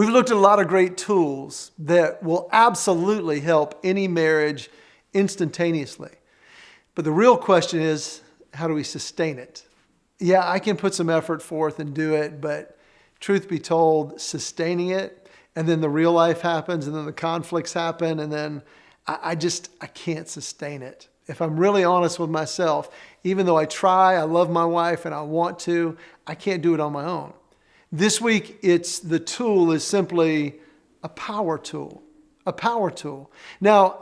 We've looked at a lot of great tools that will absolutely help any marriage instantaneously. But the real question is, how do we sustain it? Yeah, I can put some effort forth and do it, but truth be told, sustaining it, and then the real life happens, and then the conflicts happen, and then I can't sustain it. If I'm really honest with myself, even though I try, I love my wife and I want to, I can't do it on my own. This week, the tool is simply a power tool. A power tool. Now,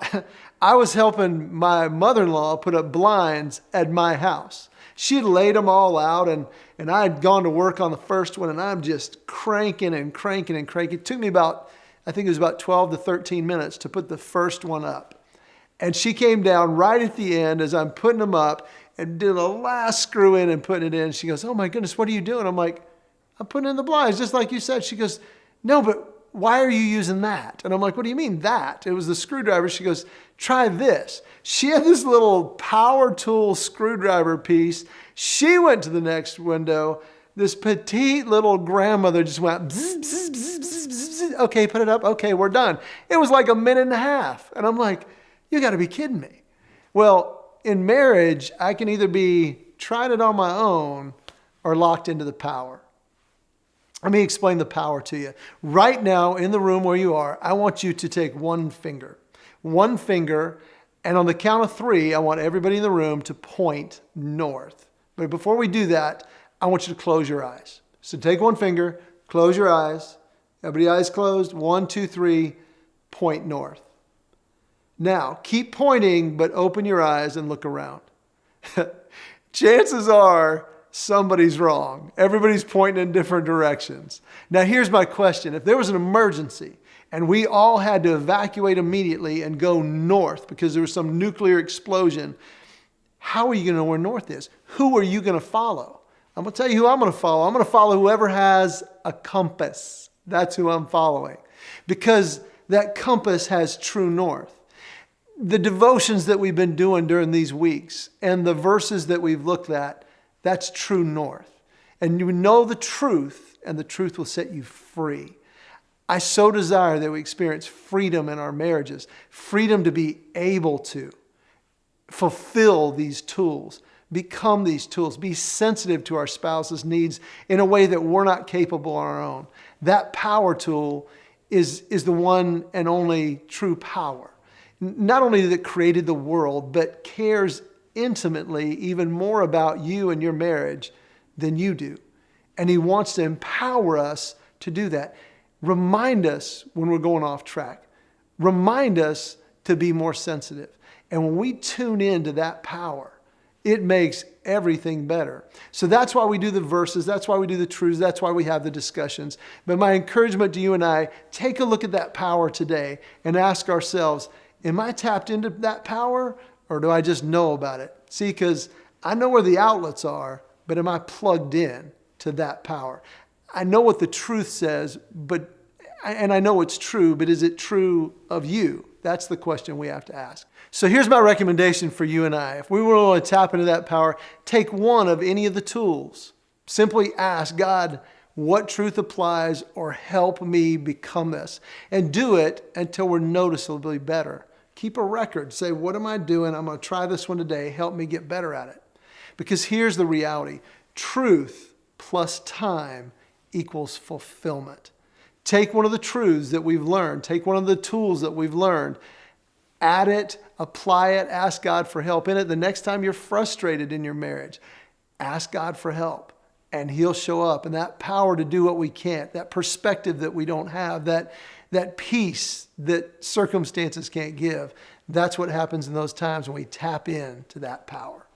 I was helping my mother-in-law put up blinds at my house. She had laid them all out, and I had gone to work on the first one, and I'm just cranking and cranking and cranking. It took me I think it was about 12 to 13 minutes to put the first one up. And she came down right at the end as I'm putting them up and did the last screw in and putting it in. She goes, "Oh my goodness, what are you doing?" I'm like, "I'm putting in the blinds, just like you said." She goes, "No, but why are you using that?" And I'm like, "What do you mean that?" It was the screwdriver. She goes, "Try this." She had this little power tool screwdriver piece. She went to the next window. This petite little grandmother just went, bzz, bzz, bzz, bzz, bzz. "Okay, put it up. Okay, we're done." It was like a minute and a half. And I'm like, "You got to be kidding me." Well, in marriage, I can either be trying it on my own or locked into the power. Let me explain the power to you. Right now, in the room where you are, I want you to take one finger, and on the count of 3, I want everybody in the room to point north. But before we do that, I want you to close your eyes. So take one finger, close your eyes. Everybody eyes closed. 1, 2, 3, point north. Now, keep pointing, but open your eyes and look around. Chances are, somebody's wrong. Everybody's pointing in different directions. Now, here's my question. If there was an emergency and we all had to evacuate immediately and go north because there was some nuclear explosion, how are you going to know where north is? Who are you going to follow? I'm going to tell you who I'm going to follow. I'm going to follow whoever has a compass. That's who I'm following, because that compass has true north. The devotions that we've been doing during these weeks and the verses that we've looked at, that's true north. And you know the truth, and the truth will set you free. I so desire that we experience freedom in our marriages, freedom to be able to fulfill these tools, become these tools, be sensitive to our spouse's needs in a way that we're not capable on our own. That power tool is the one and only true power. Not only that created the world, but cares intimately even more about you and your marriage than you do. And he wants to empower us to do that. Remind us when we're going off track. Remind us to be more sensitive. And when we tune into that power, it makes everything better. So that's why we do the verses. That's why we do the truths. That's why we have the discussions. But my encouragement to you and I, take a look at that power today and ask ourselves, am I tapped into that power, or do I just know about it? See, because I know where the outlets are, but am I plugged in to that power? I know what the truth says, and I know it's true, but is it true of you? That's the question we have to ask. So here's my recommendation for you and I. If we want to tap into that power, take one of any of the tools. Simply ask God, what truth applies, or help me become this? And do it until we're noticeably better. Keep a record. Say, what am I doing? I'm going to try this one today. Help me get better at it. Because here's the reality. Truth plus time equals fulfillment. Take one of the truths that we've learned. Take one of the tools that we've learned. Add it, apply it, ask God for help in it. The next time you're frustrated in your marriage, ask God for help, and he'll show up. And that power to do what we can't, that perspective that we don't have, that peace that circumstances can't give, that's what happens in those times when we tap into that power.